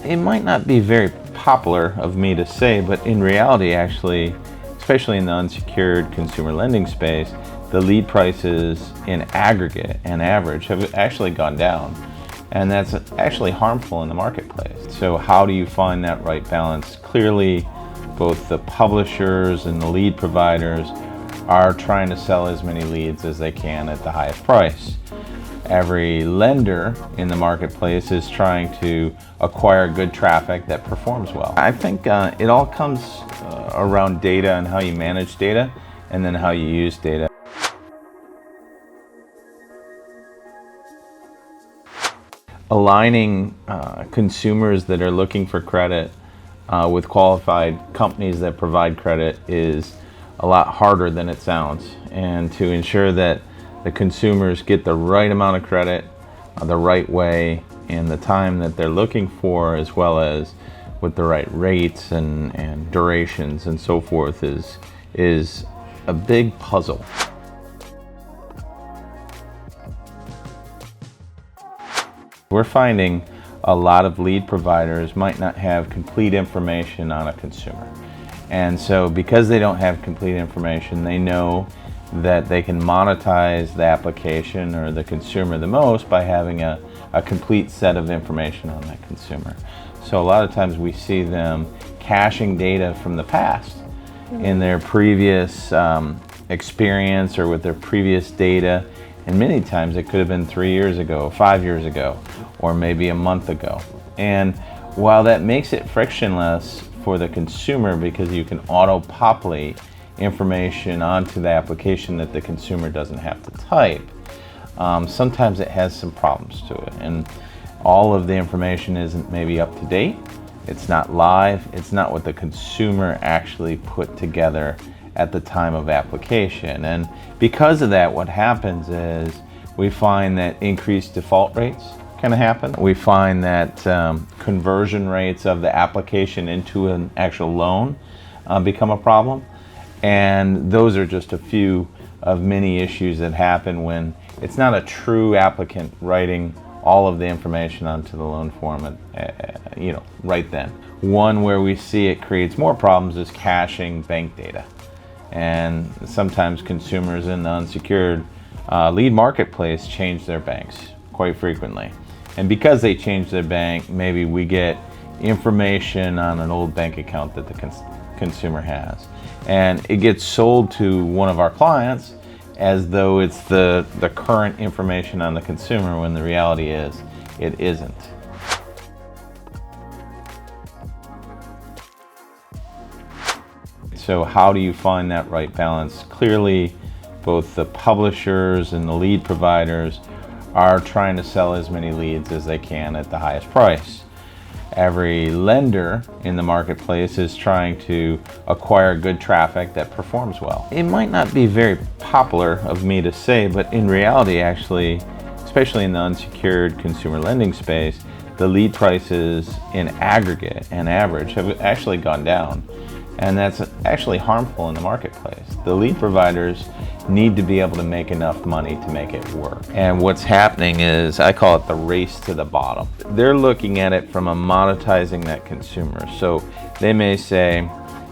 It might not be very popular of me to say, but in reality, actually, especially in the unsecured consumer lending space, the lead prices in aggregate and average have actually gone down. And that's actually harmful in the marketplace. So how do you find that right balance? Clearly, both the publishers and the lead providers are trying to sell as many leads as they can at the highest price. Every lender in the marketplace is trying to acquire good traffic that performs well. I think it all comes around data and how you manage data and then how you use data. Aligning consumers that are looking for credit with qualified companies that provide credit is a lot harder than it sounds. And to ensure that the consumers get the right amount of credit the right way and the time that they're looking for, as well as with the right rates and durations and so forth, is a big puzzle. We're finding a lot of lead providers might not have complete information on a consumer. And so because they don't have complete information, they know that they can monetize the application or the consumer the most by having a complete set of information on that consumer. So a lot of times we see them caching data from the past in their previous experience or with their previous data. And many times it could have been 3 years ago, 5 years ago, or maybe a month ago. And while that makes it frictionless for the consumer because you can auto-populate information onto the application that the consumer doesn't have to type, sometimes it has some problems to it. And all of the information isn't maybe up to date, it's not live, it's not what the consumer actually put together at the time of application. And because of that, what happens is we find that increased default rates can happen. We find that conversion rates of the application into an actual loan become a problem. And those are just a few of many issues that happen when it's not a true applicant writing all of the information onto the loan form right then. One where we see it creates more problems is caching bank data. And sometimes consumers in the unsecured lead marketplace change their banks quite frequently. And because they change their bank, maybe we get information on an old bank account that the consumer has. And it gets sold to one of our clients as though it's the current information on the consumer, when the reality is it isn't. So how do you find that right balance? Clearly, both the publishers and the lead providers are trying to sell as many leads as they can at the highest price. Every lender in the marketplace is trying to acquire good traffic that performs well. It might not be very popular of me to say, but in reality, actually, especially in the unsecured consumer lending space, the lead prices in aggregate and average have actually gone down. And that's actually harmful in the marketplace. The lead providers need to be able to make enough money to make it work. And what's happening is, I call it the race to the bottom. They're looking at it from a monetizing that consumer. So they may say,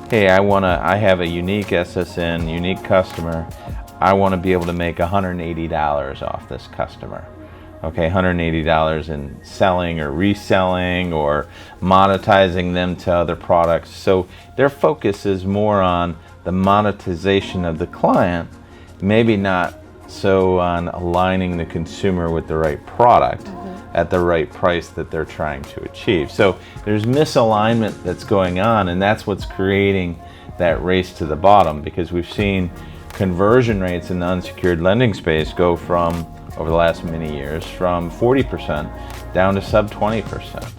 hey, I have a unique SSN, unique customer. I want to be able to make $180 off this customer. Okay, $180 in selling or reselling or monetizing them to other products. So their focus is more on the monetization of the client, maybe not so on aligning the consumer with the right product at the right price that they're trying to achieve. So there's misalignment that's going on, and that's what's creating that race to the bottom, because we've seen conversion rates in the unsecured lending space go from, over the last many years, from 40% down to sub 20%.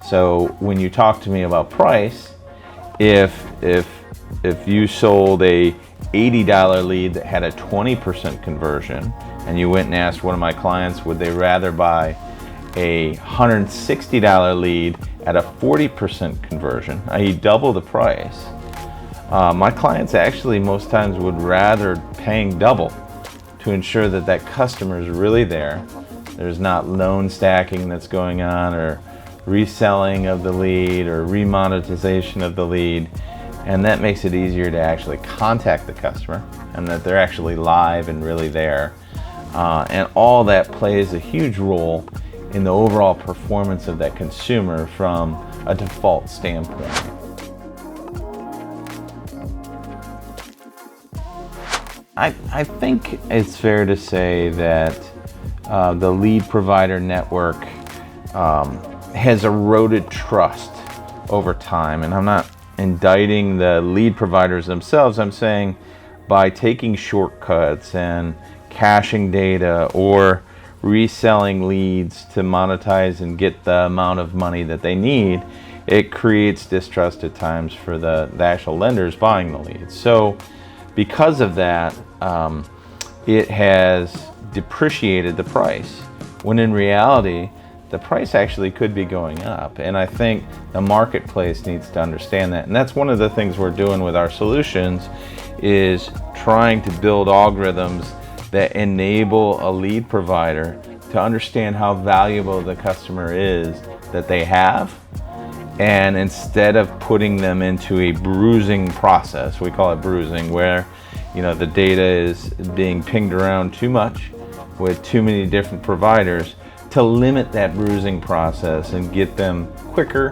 So when you talk to me about price, if you sold a $80 lead that had a 20% conversion, and you went and asked one of my clients, would they rather buy a $160 lead at a 40% conversion, i.e. double the price, my clients actually most times would rather paying double to ensure that that customer is really there. There's not loan stacking that's going on, or reselling of the lead or remonetization of the lead. And that makes it easier to actually contact the customer and that they're actually live and really there. And all that plays a huge role in the overall performance of that consumer from a default standpoint. I think it's fair to say that the lead provider network has eroded trust over time. And I'm not indicting the lead providers themselves. I'm saying by taking shortcuts and caching data or reselling leads to monetize and get the amount of money that they need, it creates distrust at times for the actual lenders buying the leads. So because of that, it has depreciated the price, when in reality, the price actually could be going up. And I think the marketplace needs to understand that. And that's one of the things we're doing with our solutions, is trying to build algorithms that enable a lead provider to understand how valuable the customer is that they have. And instead of putting them into a bruising process, we call it bruising, where the data is being pinged around too much with too many different providers, to limit that bruising process and get them quicker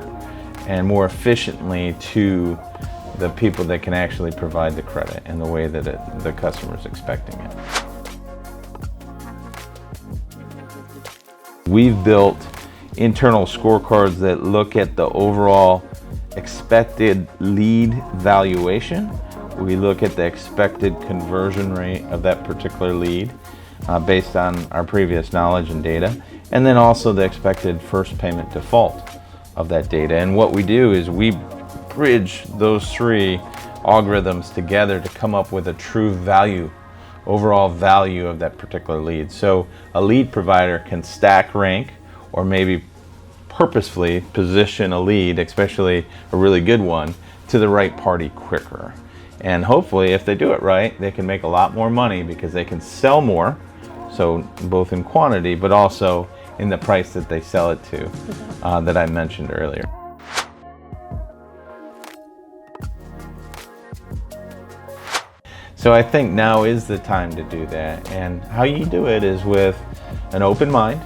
and more efficiently to the people that can actually provide the credit in the way that the customer is expecting it. We've built internal scorecards that look at the overall expected lead valuation. We look at the expected conversion rate of that particular lead based on our previous knowledge and data, and then also the expected first payment default of that data. And what we do is we bridge those three algorithms together to come up with a true value, overall value of that particular lead. So a lead provider can stack rank or maybe purposefully position a lead, especially a really good one, to the right party quicker. And hopefully, if they do it right, they can make a lot more money because they can sell more, so both in quantity, but also in the price that they sell it to, that I mentioned earlier. So I think now is the time to do that. And how you do it is with an open mind,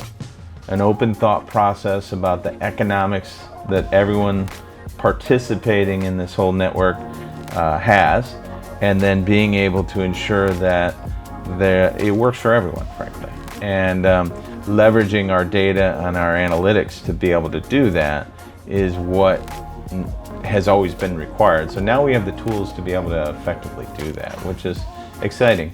an open thought process about the economics that everyone participating in this whole network has, and then being able to ensure that it works for everyone, frankly. And leveraging our data and our analytics to be able to do that is what has always been required. So now we have the tools to be able to effectively do that, which is exciting.